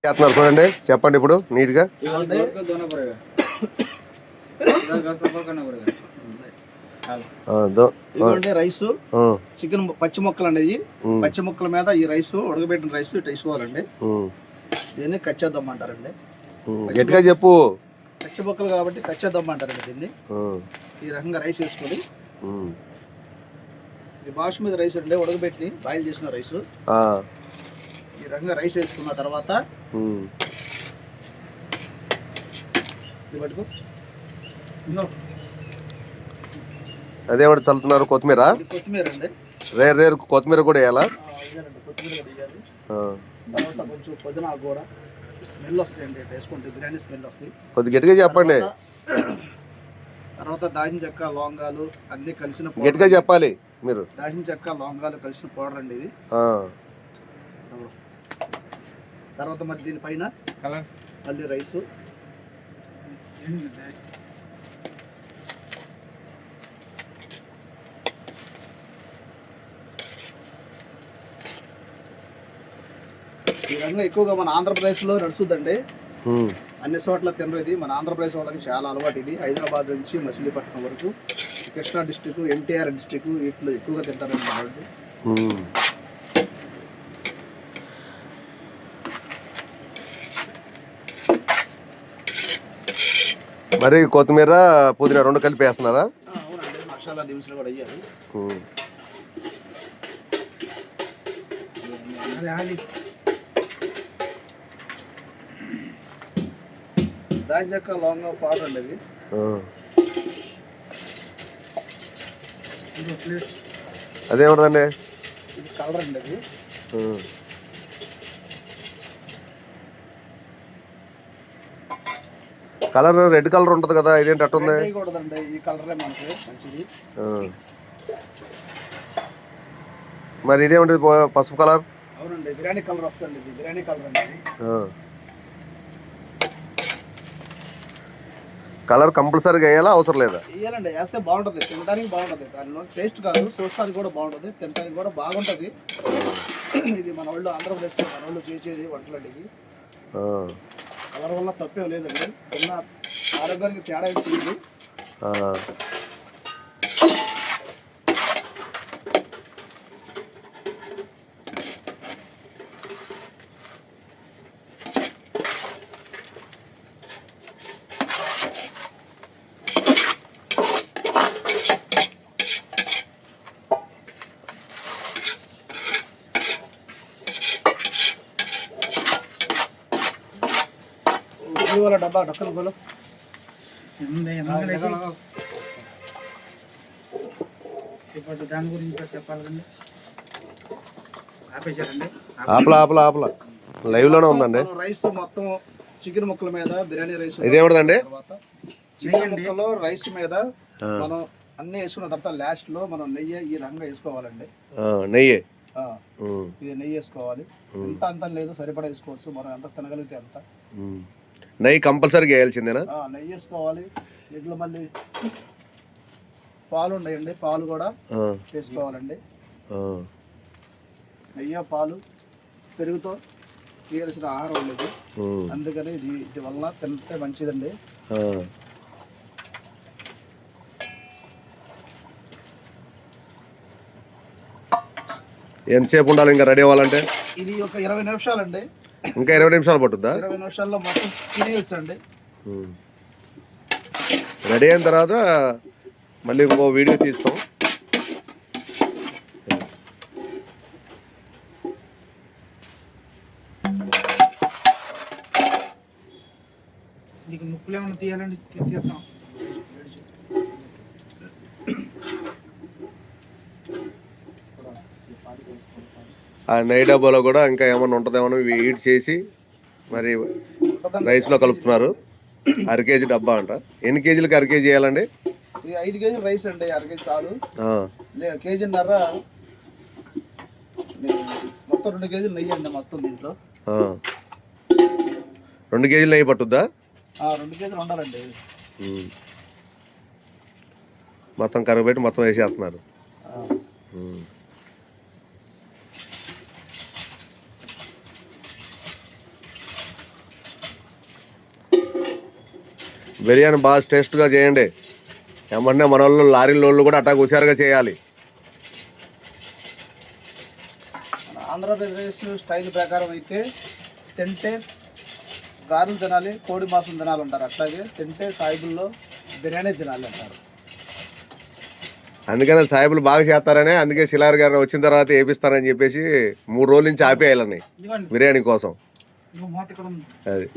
చేస్తున్నారు చూడండి, చెప్పండి ఇప్పుడు నీట్గా. రైస్ చికెన్ పచ్చి మొక్కలు అండి. పచ్చి మొక్కల మీద ఈ రైస్ ఉడకబెట్టిన రైస్ ఇటు వేసుకోవాలండి. దీన్ని కచ్చేద్దాం అంటారండి. గట్టిగా చెప్పు. పచ్చి మొక్కలు కాబట్టి కచ్చేద్దాం అంటారండి. దీన్ని ఈ రకంగా రైస్ వేసుకొని, ఇది బాస్మతి రైస్ అండి, ఉడకబెట్టి బాయిల్ చేసిన రైస్. ఈ రకంగా రైస్ వేసుకున్న తర్వాత అదేమిటి చల్లుతున్నారు? కొత్తిమీర. కొత్తిమీర అండి, రేరు కొత్తిమీర కూడా వేయాలా? కొత్తిమీర వేయాలి. తర్వాత కొంచెం పుదీనా కూడా స్మెల్ వస్తాయండి, వేసుకుంటే బిర్యానీ స్మెల్ వస్తాయి. కొద్దిగా గట్టిగా చెప్పండి. తర్వాత దాచిన చెక్క లవంగాలు అన్ని కలిసిన గట్టిగా చెప్పాలి మీరు. దాచిన చెక్క లవంగాలు కలిసిన పౌడర్ అండి ఇది. తర్వాత మరి దీనిపైన మళ్ళీ రైసు, ఈ రకంగా ఎక్కువగా మన ఆంధ్రప్రదేశ్లో నడుస్తుందండి. అన్ని చోట్ల తినరు ఇది. మన ఆంధ్రప్రదేశ్ వాళ్ళకి చాలా అలవాటు ఇది. హైదరాబాద్ నుంచి మచిలీపట్నం వరకు, కృష్ణా డిస్టిక్, ఎన్టీఆర్ డిస్టిక్ వీటిలో ఎక్కువగా తింటారండి వాళ్ళు. మరి కొత్తిమీర పుదీనా రెండు కలిపి వేస్తున్నారా? అవునండి, మసాలా దినుసులు కూడా వేయాలి. దాని చెక్క లవంగా పౌడర్ అండి ఇది. అదేమిటండి? ఇది కలర్ అండి అది. కలర్ రెడ్ కలర్ ఉంటుంది కదా, ఇదేంటి అట్టుంది? ఈ కలరే మనకి మంచిది. మరి ఇదేమిటి పసుపు కలర్? అవునండి, బిర్యానీ కలర్ వస్తుంది. ఇది బిర్యానీ కలర్ అండి. కలర్ కంపల్సరీగా వేయాలా, అవసరం లేదా? వేయాలండి, వేస్తే బాగుంటుంది, తినడానికి బాగుంటుంది. దానిలో టేస్ట్ కాదు, చూస్తానికి కూడా బాగుంటుంది, తినడానికి కూడా బాగుంటుంది. ఇది మన వాళ్ళు ఆంధ్రప్రదేశ్ మన వాళ్ళు చేసేది వంటలండి. ఇది కలర్ వల్ల తప్పేం లేదండి, తిన్న ఆరోగ్యానికి తేడా ఇచ్చింది. वाला डब्बा ढक्कन खोलो। ఇప్పుడు దాని గురించి చెప్పాలండి. ఆపేశారండి. ఆపలా లైవ్ లోనే ఉందండి. రైస్ మొత్తం చికెన్ ముక్కల మీద బిర్యానీ రైస్. ఇదేమిటండి? చికెన్ ముక్కలో రైస్ మీద మనం అన్ని వేసుకున్న తర్వాత లాస్ట్ లో మనం నెయ్యి ఈ రంగా వేసుకోవాలండి. నెయ్యి, ఇది నెయ్యి వేసుకోవాలి. ఎంత అంత లేదు, సరిపడా వేసుకోవచ్చు, మనం ఎంత తినగలిగితే అంత. నెయ్యి కంపల్సరీగా వేయాల్సిందేనా? నెయ్యి వేసుకోవాలి. ఇట్లా మళ్ళీ పాలు ఉన్నాయండి, పాలు కూడా వేసుకోవాలండి. నెయ్యి పాలు పెరుగుతో తీయాల్సిన ఆహారం ఉండేది, అందుకని ఇది వల్ల తింటే మంచిదండి. ఎంతసేపు ఉండాలి ఇంకా రెడీ అవ్వాలంటే? ఇది ఒక 20 నిమిషాలండి. ఇంకా 20 నిమిషాలు పట్టుద్దా? 20 నిమిషాల్లో మొత్తం తినేయచ్చండి. రెడీ అయిన తర్వాత మళ్ళీ ఇంకో వీడియో తీస్తాం. నీకు ముక్కులు ఏమైనా తీయాలండి, తీస్తాం. ఆ నెయ్యి డబ్బాలో కూడా ఇంకా ఏమన్నా ఉంటుందేమో హీట్ చేసి మరి రైస్లో కలుపుతున్నారు. 1/2 కేజీ డబ్బా అంట. ఎన్ని కేజీలకి 1/2 కేజీ వేయాలండి? 5 కేజీలు రైస్ అండి, 1/2 కేజీ చాలు. కేజీన్నర మొత్తం 2 కేజీలు నెయ్యి అండి మొత్తం దీంట్లో. 2 కేజీలు నెయ్యి పట్టుద్దా? 2 కేజీలు ఉండాలండి. మొత్తం కరగబెట్టి మొత్తం వేసేస్తున్నారు. బిర్యానీ బాగా టేస్ట్గా చేయండి. ఏమన్నా మన వాళ్ళు లారీల వాళ్ళు కూడా అట్టా హుషారుగా చేయాలి. మన ఆంధ్రప్రదేశ్ స్టైల్ ప్రకారం అయితే తింటే గారెలు తినాలి, కోడి మాంసం తినాలి అంటారు. అట్లాగే తింటే సాయిబుల్లో బిర్యానీ తినాలి అంటారు. అందుకనే సాయిబులు బాగా చేస్తారనే, అందుకే శిలార్ గారు వచ్చిన తర్వాత వేపిస్తారని చెప్పేసి 3 రోజుల నుంచి ఆపేయాలని బిర్యానీ కోసం. మూత ఇక్కడ ఉంది. అది